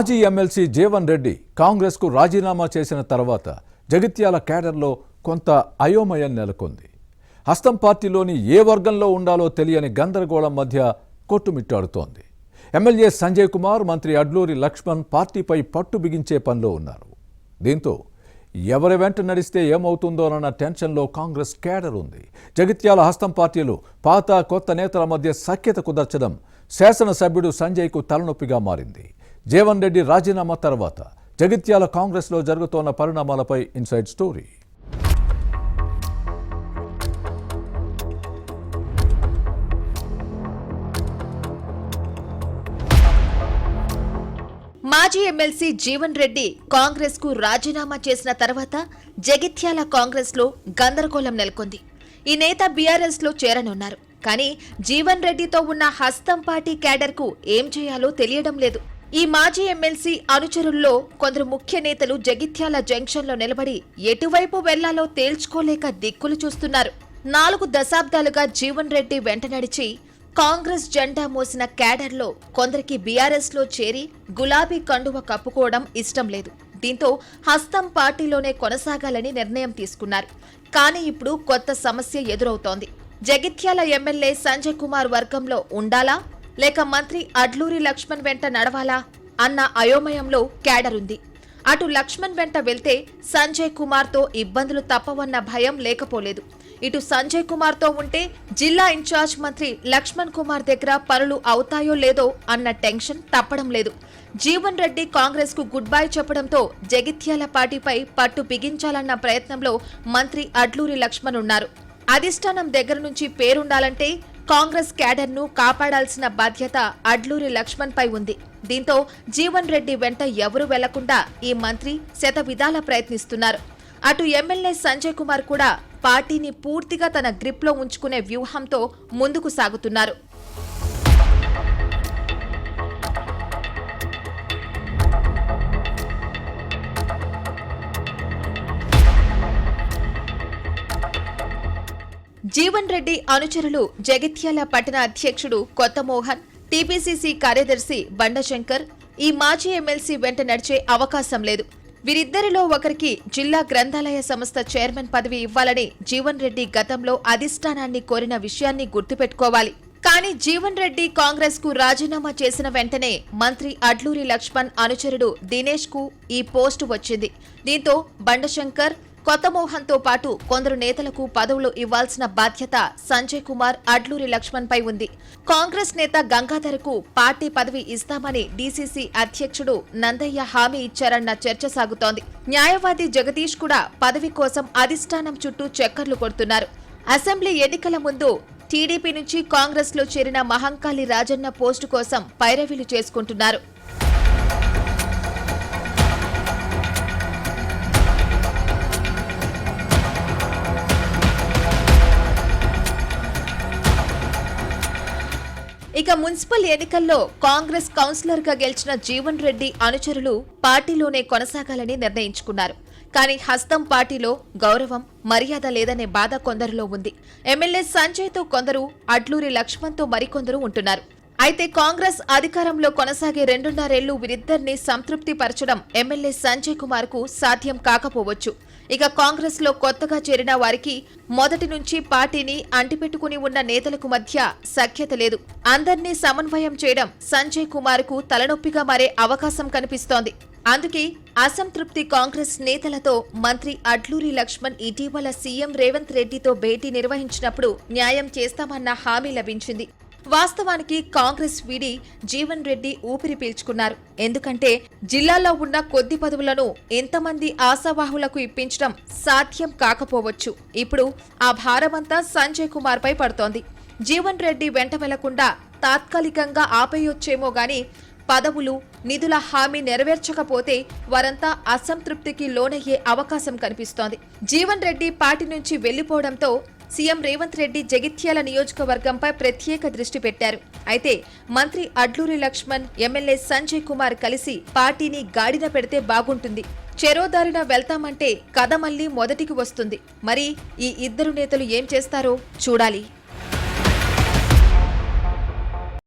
మాజీ ఎమ్మెల్సీ జీవన్ రెడ్డి కాంగ్రెస్కు రాజీనామా చేసిన తర్వాత జగిత్యాల కేడర్లో కొంత అయోమయం నెలకొంది. హస్తం పార్టీలోని ఏ వర్గంలో ఉండాలో తెలియని గందరగోళం మధ్య కొట్టుమిట్టాడుతోంది. ఎమ్మెల్యే సంజయ్ కుమార్, మంత్రి అడ్లూరి లక్ష్మణ్ పార్టీపై పట్టు బిగించే పనిలో ఉన్నారు. దీంతో ఎవరి వెంట నడిస్తే ఏమవుతుందోనన్న టెన్షన్లో కాంగ్రెస్ కేడర్ ఉంది. జగిత్యాల హస్తం పార్టీలు పాత కొత్త నేతల మధ్య సఖ్యత కుదర్చడం శాసనసభ్యుడు సంజయ్కు తలనొప్పిగా మారింది. జీవన్ రెడ్డి రాజీనామా తర్వాత జగిత్యాల కాంగ్రెస్లో జరుగుతోన్న పరిణామాలపై ఇన్సైడ్ స్టోరీ. మాజీ ఎమ్మెల్సీ జీవన్ రెడ్డి కాంగ్రెస్ కు రాజీనామా చేసిన తర్వాత జగిత్యాల కాంగ్రెస్ లో గందరగోళం నెలకొంది. ఈ నేత బీఆర్ఎస్ లో చేరనున్నారు. కానీ జీవన్ రెడ్డితో ఉన్న హస్తం పార్టీ క్యాడర్ కు ఏం చేయాలో తెలియడం లేదు. ఈ మాజీ ఎమ్మెల్సీ అనుచరుల్లో కొందరు ముఖ్య నేతలు జగిత్యాల జంక్షన్ లో నిలబడి ఎటువైపు వెళ్లాలో తేల్చుకోలేక దిక్కులు చూస్తున్నారు. 4 దశాబ్దాలుగా జీవన్ రెడ్డి వెంట నడిచి కాంగ్రెస్ జెండా మోసిన క్యాడర్లో కొందరికి బీఆర్ఎస్ లో చేరి గులాబీ కండువ కప్పుకోవడం ఇష్టం లేదు. దీంతో హస్తం పార్టీలోనే కొనసాగాలని నిర్ణయం తీసుకున్నారు. కానీ ఇప్పుడు కొత్త సమస్య ఎదురవుతోంది. జగిత్యాల ఎమ్మెల్యే సంజయ్ కుమార్ వర్గంలో ఉండాలా లేక మంత్రి అడ్లూరి లక్ష్మణ్ వెంట నడవాలా అన్న అయోమయంలో క్యాడర్ ఉంది. అటు లక్ష్మణ్ వెంట వెళ్తే సంజయ్ కుమార్తో ఇబ్బందులు తప్పవన్న భయం లేకపోలేదు. ఇటు సంజయ్ కుమార్తో ఉంటే జిల్లా ఇన్ఛార్జ్ మంత్రి లక్ష్మణ్ కుమార్ దగ్గర పనులు అవుతాయో లేదో అన్న టెన్షన్ తప్పడం లేదు. జీవన్ రెడ్డి కాంగ్రెస్ కు గుడ్ బై చెప్పడంతో జగిత్యాల పార్టీపై పట్టు బిగించాలన్న ప్రయత్నంలో మంత్రి అడ్లూరి లక్ష్మణ్ ఉన్నారు. అధిష్టానం దగ్గర నుంచి పేరుండాలంటే కాంగ్రెస్ క్యాడర్ ను కాపాడాల్సిన బాధ్యత అడ్లూరి లక్ష్మణ్ పై ఉంది. దీంతో జీవన్ రెడ్డి వెంట ఎవరు వెళ్లకుండా ఈ మంత్రి శతవిధాల ప్రయత్నిస్తున్నారు. అటు ఎమ్మెల్యే సంజయ్ కుమార్ కూడా పార్టీని పూర్తిగా తన గ్రిప్లో ఉంచుకునే వ్యూహంతో ముందుకు సాగుతున్నారు. జీవన్ రెడ్డి అనుచరులు జగిత్యాల పట్టణ అధ్యక్షుడు కొత్త మోహన్, టీపీసీసీ కార్యదర్శి బండశంకర్ ఈ మాజీ ఎమ్మెల్సీ వెంట నడిచే అవకాశం లేదు. వీరిద్దరిలో ఒకరికి జిల్లా గ్రంథాలయ సంస్థ చైర్మన్ పదవి ఇవ్వాలని జీవన్ రెడ్డి గతంలో అధిష్టానాన్ని కోరిన విషయాన్ని గుర్తుపెట్టుకోవాలి. కానీ జీవన్ రెడ్డి కాంగ్రెస్ కు రాజీనామా చేసిన వెంటనే మంత్రి అడ్లూరి లక్ష్మణ్ అనుచరుడు దినేష్ కు ఈ పోస్టు వచ్చింది. దీంతో బండశంకర్, కొత్త మోహన్ తో పాటు కొందరు నేతలకు పదవులు ఇవ్వాల్సిన బాధ్యత సంజయ్ కుమార్, అడ్లూరి లక్ష్మణ్ పై ఉంది. కాంగ్రెస్ నేత గంగాధర్కు పార్టీ పదవి ఇస్తామని డీసీసీ అధ్యక్షుడు నందయ్య హామీ ఇచ్చారన్న చర్చ సాగుతోంది. న్యాయవాది జగదీష్ కూడా పదవి కోసం అధిష్టానం చుట్టూ చక్కర్లు కొడుతున్నారు. అసెంబ్లీ ఎన్నికల ముందు టీడీపీ నుంచి కాంగ్రెస్ లో చేరిన మహంకాళి రాజన్న పోస్టు కోసం పైరవీలు చేసుకుంటున్నారు. ఇక మున్సిపల్ ఎన్నికల్లో కాంగ్రెస్ కౌన్సిలర్ గా గెలిచిన జీవన్ రెడ్డి అనుచరులు పార్టీలోనే కొనసాగాలని నిర్ణయించుకున్నారు. కానీ హస్తం పార్టీలో గౌరవం, మర్యాద లేదనే బాధ కొందరిలో ఉంది. ఎమ్మెల్యే సంజయ్ తో కొందరు, అడ్లూరి లక్ష్మణ్ తో మరికొందరు ఉంటున్నారు. అయితే కాంగ్రెస్ అధికారంలో కొనసాగే 2.5 ఏళ్లు వీరిద్దరిని సంతృప్తి పరచడం ఎమ్మెల్యే సంజయ్ కుమార్ కు సాధ్యం కాకపోవచ్చు. ఇక కాంగ్రెస్ లో కొత్తగా చేరిన వారికి మొదటి నుంచి పార్టీని అంటిపెట్టుకుని ఉన్న నేతలకు మధ్య సఖ్యత లేదు. అందర్నీ సమన్వయం చేయడం సంజయ్ కుమార్ కు తలనొప్పిగా మారే అవకాశం కనిపిస్తోంది. అందుకే అసంతృప్తి కాంగ్రెస్ నేతలతో మంత్రి అడ్లూరి లక్ష్మణ్ ఇటీవల సీఎం రేవంత్ రెడ్డితో భేటీ నిర్వహించినప్పుడు న్యాయం చేస్తామన్న హామీ లభించింది. వాస్తవానికి కాంగ్రెస్ వీడి జీవన్ రెడ్డి ఊపిరి పీల్చుకున్నారు. ఎందుకంటే జిల్లాలో ఉన్న కొద్ది పదవులను ఎంతమంది ఆశావాహులకు ఇప్పించడం సాధ్యం కాకపోవచ్చు. ఇప్పుడు ఆ భారమంతా సంజయ్ కుమార్ పై పడుతోంది. జీవన్ రెడ్డి వెంట వెళ్లకుండా తాత్కాలికంగా ఆపేయొచ్చేమో గాని పదవులు, నిధుల హామీ నెరవేర్చకపోతే వారంతా అసంతృప్తికి లోనయ్యే అవకాశం కనిపిస్తోంది. జీవన్ రెడ్డి పార్టీ నుంచి వెళ్లిపోవడంతో సీఎం రేవంత్ రెడ్డి జగిత్యాల నియోజకవర్గంపై ప్రత్యేక దృష్టి పెట్టారు. అయితే మంత్రి అడ్లూరి లక్ష్మణ్, ఎమ్మెల్యే సంజయ్ కుమార్ కలిసి పార్టీని గాడిన పెడితే బాగుంటుంది. చెరోదారిన వెళ్తామంటే కథ మళ్లీ మొదటికి వస్తుంది. మరి ఈ ఇద్దరు నేతలు ఏం చేస్తారో చూడాలి.